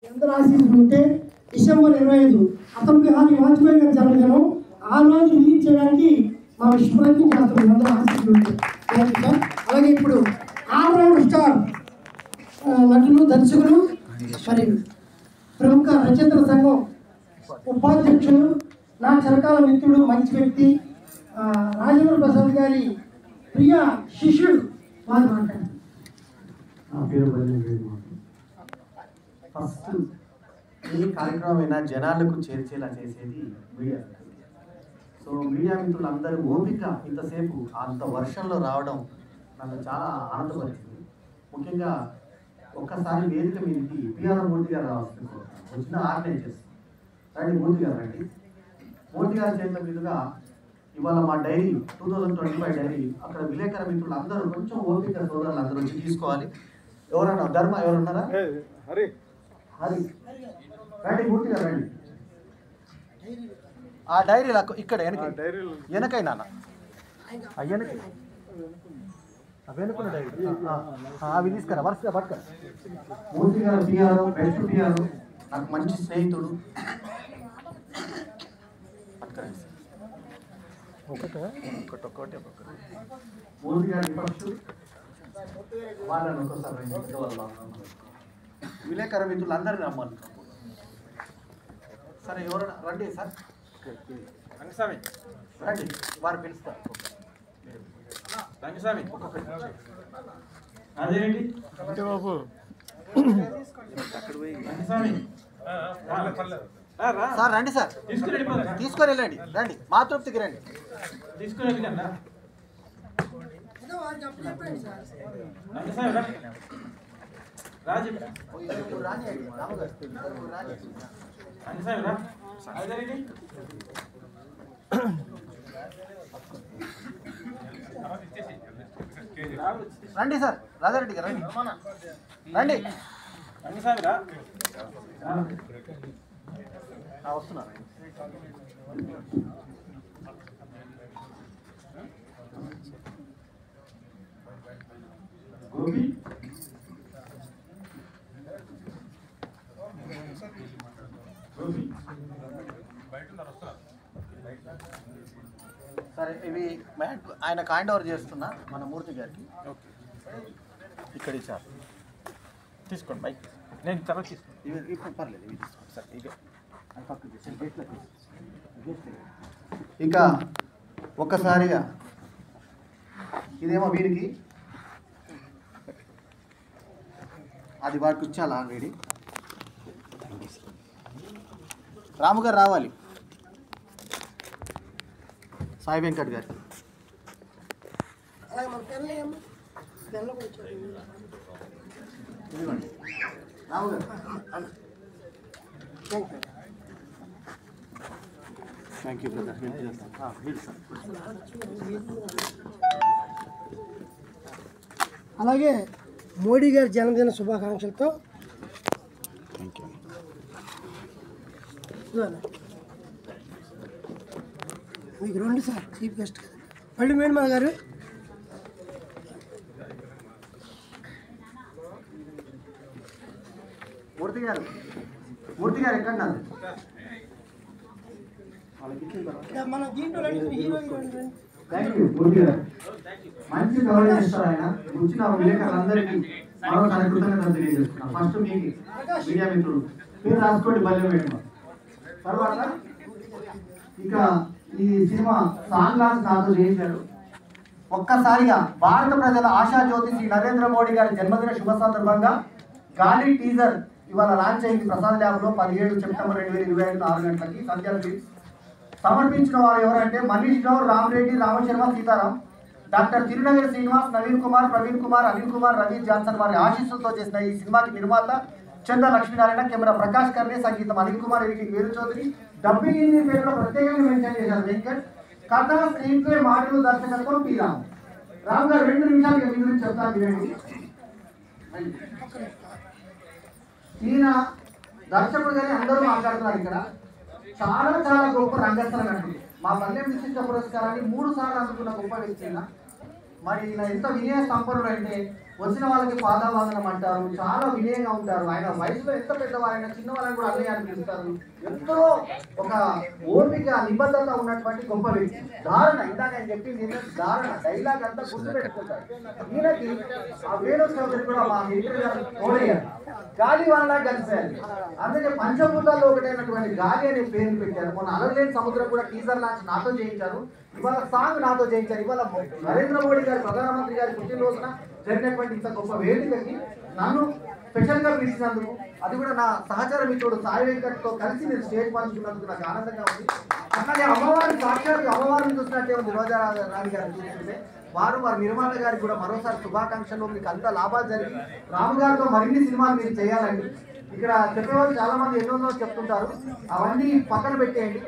అందరూ ఆశీస్సులు ఉంటే డిసెంబర్ 25 అతను గాంధీ వాజ్పేయి గారి జన్మదినం ఆ రోజు రిలీజ్ చేయడానికి మా విశ్వప్రయత్నం చేస్తున్నాం. అందరూ ఆశీస్సులు ఉంటే సార్. అలాగే ఇప్పుడు ఆల్రౌండ్ స్టార్ నటులు దర్శకులు మరి ప్రముఖ రచయితల సంఘం ఉపాధ్యక్షులు నా చిరకాల మిత్రుడు మంచి వ్యక్తి రాజేంద్ర ప్రసాద్ గారి ప్రియ శిష్యుడు వారు మాట్లాడారు. ఫస్ట్ ఏ కార్యక్రమమైనా జనాలకు చేర్చేలా చేసేది మీడియా. సో మీడియా మిత్రులందరూ ఓపిక ఇంతసేపు అంత వర్షంలో రావడం నన్ను చాలా ఆనందపరిచింది. ముఖ్యంగా ఒక్కసారి వేదిక మీదకి పిఆర్ మూర్తి గారు రావాల్సింది వచ్చిన ఆర్గనైజ్ చేస్తాం. రండి మూర్తి గారు రండి. మూర్తి గారి చేతుల మీదుగా ఇవాళ మా డైరీ 2025 డైరీ అక్కడ విలేకర మిత్రులు అందరూ కొంచెం ఓపిక సోదరులు అందరూ వచ్చి తీసుకోవాలి. ఎవరన్నా ధర్మ ఎవరున్నారా? హరి రండి మూర్తి గారు రండి. ఆ డైరీలో ఇక్కడ వెనకై నాన్న వెనుకున్న డైరీ అవి తీసుకురా వరుసగా పట్టుక. మూర్తి గారు పిఆర్ బెస్ట్ పిఆర్ నాకు మంచి స్నేహితుడు. మూర్తి గారి ఫస్ట్ వాళ్ళని ఒకసారి విలేకర మిత్రులందరినీ రమ్మని. సరే ఎవరైనా రండి సార్ రంగస్వామి రండి వారు పిలుస్తారు. రంగస్వామి అదేంటి అంటే బాబు సార్ రండి సార్ తీసుకొని వెళ్ళండి. రండి మా తృప్తికి రండి తీసుకొని వెళ్ళండి. రండి సార్ రాజారెడ్డి గారు రండి రండి వస్తున్నా. గోపి సరే ఇవి ఆయన హ్యాండ్ ఓవర్ చేస్తున్నా మన మూర్తి గారికి. ఇక్కడ సార్ తీసుకోండి బైక్ నేను తర్వాత తీసుకోండి. ఇవి ఇప్పుడు పర్లేదు ఇవి తీసుకోండి సార్. ఇంకా ఒక్కసారిగా ఇదేమో వీరికి అది వాటికి ఇచ్చాలి ఆల్రెడీ. రాము గారు రావాలి. సాయి వెంకట్ గారు రాము గారు థ్యాంక్ యూ బ్రదర్. అలాగే మోడీ గారి జన్మదిన శుభాకాంక్షలతో మీకు రెండు సార్ చీఫ్ గెస్ట్ పల్లి మేడమా గారు. మూర్తి గారు ఎక్కడ మన దీంట్లో థ్యాంక్ యూ మూర్తి గారు. మంచి గౌరవం ఇస్తారు ఆయన. వచ్చిన విలేకరులందరికీ మరొకసారి కృతజ్ఞతలు తెలియజేస్తున్నాం. ఫస్ట్ మీకు మీడియా మిత్రులు మీరు రాసుకోండి బల్యం మేడం. తర్వాత ఇక ఈ సినిమా సాంగ్ లాంచ్ నాతో చేశారు. ఒక్కసారిగా భారత ప్రజల ఆశాజ్యోతి శ్రీ నరేంద్ర మోడీ గారి జన్మదిన శుభ సందర్భంగా గాలి టీజర్ ఇవాళ లాంచ్ అయింది ప్రసాద్ ల్యాబ్లో 17 సెప్టెంబర్ 2025 6 గంటలకి సంధ్యాకి. సమర్పించిన వారు ఎవరంటే మనీష్ గౌడ్, రామరెడ్డి, రామశర్మ, సీతారాం, డాక్టర్ తిరునగర్ శ్రీనివాస్, నవీన్ కుమార్, ప్రవీణ్ కుమార్, అనిల్ కుమార్, రవి జాన్సన్ వారి ఆశీస్సులతో చేసిన ఈ సినిమాకి నిర్మాత చంద్ర లక్ష్మీనారాయణ, కెమెరా ప్రకాష్ కర్నే, సంగీతం అనిల్ కుమార్, ఎడిటింగ్ వేరు చౌదరి, డబ్బింగ్ ఇంజనీర్ పేరులో ప్రత్యేకంగా మెన్షన్ చేశారు వెంకట్, కథ స్క్రీన్ ప్లే మాటలు దర్శకత్వం పి రామ్. రామ్ గారు 2 నిమిషాలు మీ గురించి చెప్తాను వినండి. ఈయన దర్శకుడుగానే అందరూ మాట్లాడుతున్నారు. ఇక్కడ చాలా చాలా గొప్ప రంగస్థల నటుడు. మా పల్లెం విశిష్ట పురస్కారాన్ని 3 సార్లు అందుకున్న గొప్ప వ్యక్తి. మరి ఈయన ఎంత వినయ సంపన్నుడు అంటే వచ్చిన వాళ్ళకి పాదావందనం అంటారు, చాలా వినయంగా ఉంటారు. ఆయన వయసులో ఎంత పెద్దవారైనా చిన్నవాళ్ళని కూడా అన్నయ్య అని పిలుస్తారు. ఎంతో ఒక ఓపిక నిబద్ధత ఉన్నటువంటి గొప్ప వ్యక్తి. ధారణ, ఇందాక ఆయన చెప్పింది ధారణ, డైలాగ్ అంతా గుర్తుపెట్టుకుంటారు. ఈయనకి ఆ వేణు చౌదరి కూడా మా మిత్రుడు గారు తోడయ్యారు, గాలి వాళ్ళ కలిసారు. అందుకే పంచభూతాల్లో ఒకటైనటువంటి గాలి అనే పేరు పెట్టారు. మొన్న అలలేని సముద్రం కూడా టీజర్ లాంచ్ నాతో చేయించారు, ఇవాళ సాంగ్ నాతో చేయించారు. ఇవాళ నరేంద్ర మోడీ గారు ప్రధానమంత్రి గారి పుట్టినరోజున జరిగినటువంటి ఇంత గొప్ప వేదికకి నన్ను స్పెషల్ గా పిలిచినందుకు, అది కూడా నా సహచర మిత్రుడు సాయి వెంకట్తో కలిసి నేను స్టేజ్ పంచుకున్నందుకు నాకు ఆనందంగా ఉంది. అట్లాగే అమ్మవారిని సాక్షాత్ అమ్మవారిని చూసినట్టే ఉంది రోజా రాణి గారు చూస్తుంటే. వారి నిర్మాత గారికి కూడా మరోసారి శుభాకాంక్షలు. మీకు అంత లాభాలు జరిగి రాము గారితో మరిన్ని సినిమాలు మీరు చేయాలండి. ఇక్కడ చెప్పేవాళ్ళు చాలా మంది ఎన్నో చెప్తుంటారు, అవన్నీ పక్కన పెట్టేయండి.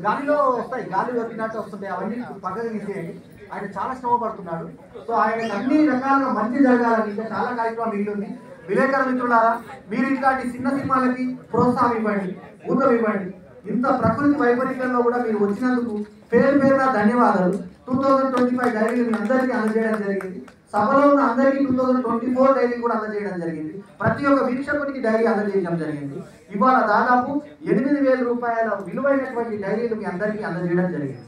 గాలిలో వస్తాయి, గాలి వచ్చినట్టు వస్తుంటాయి, అవన్నీ పక్కన తీసేయండి. ఆయన చాలా శ్రమ పడుతున్నాడు. సో ఆయన అన్ని రకాలుగా మంచి జరగాలని ఇంకా చాలా కార్యక్రమం మిగిలింది. విలేకరుల మిత్రులారా, మీరు ఇట్లాంటి చిన్న సినిమాలకి ప్రోత్సాహం ఇవ్వండి, ఊతం ఇవ్వండి. ఇంత ప్రకృతి వైపరీత్యంలో కూడా మీరు వచ్చినందుకు పేరు పేరున ధన్యవాదాలు. 2025 డైరీలు మీ అందరికీ అందజేయడం జరిగింది. సభలో ఉన్న అందరికీ 2024 డైరీ కూడా అందజేయడం జరిగింది. ప్రతి ఒక్క వీక్షకునికి డైరీ అందజేయడం జరిగింది. ఇవాళ దాదాపు 8,000 రూపాయల విలువైనటువంటి డైరీలు మీ అందరికీ అందజేయడం జరిగింది.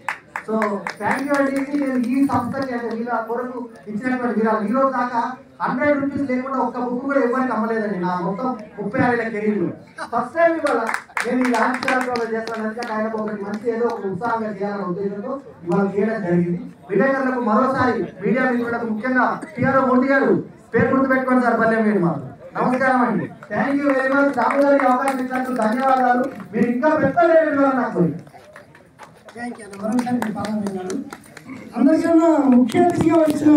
సో థ్యాంక్ యూ అండి. నేను ఈ సంస్థకి అంటే వీళ్ళ కొరకు ఇచ్చినటువంటి విరాళం ఈ రోజు దాకా 100 రూపీస్ లేకుండా ఒక్క బుక్ కూడా ఎవరికి అమ్మలేదండి నా మొత్తం 36 ఏళ్ల కెరీర్లో. ఫస్ట్ టైం ఇవాళ నేను ఈ లాంచ్ కార్యక్రమాలు చేస్తాను. ఎందుకంటే ఆయనకు ఒకటి మంచి ఏదో ఒక ఉత్సాహంగా చేయాలనే ఉద్దేశంతో ఇవాళ చేయడం జరిగింది. విలేకరులకు మరోసారి, మీడియా మిత్రులకు ముఖ్యంగా టిఆర్ఓ మూర్తి గారు పేరు గుర్తు పెట్టుకోండి సార్, పల్లెం వేడి మాకు నమస్కారం అండి. Thank you very much. Ramu గారికి అవకాశం ఇచ్చినందుకు ధన్యవాదాలు. మీరు ఇంకా పెద్ద నాకు అందరికన్నా ముఖ్య అతిథిగా వచ్చిన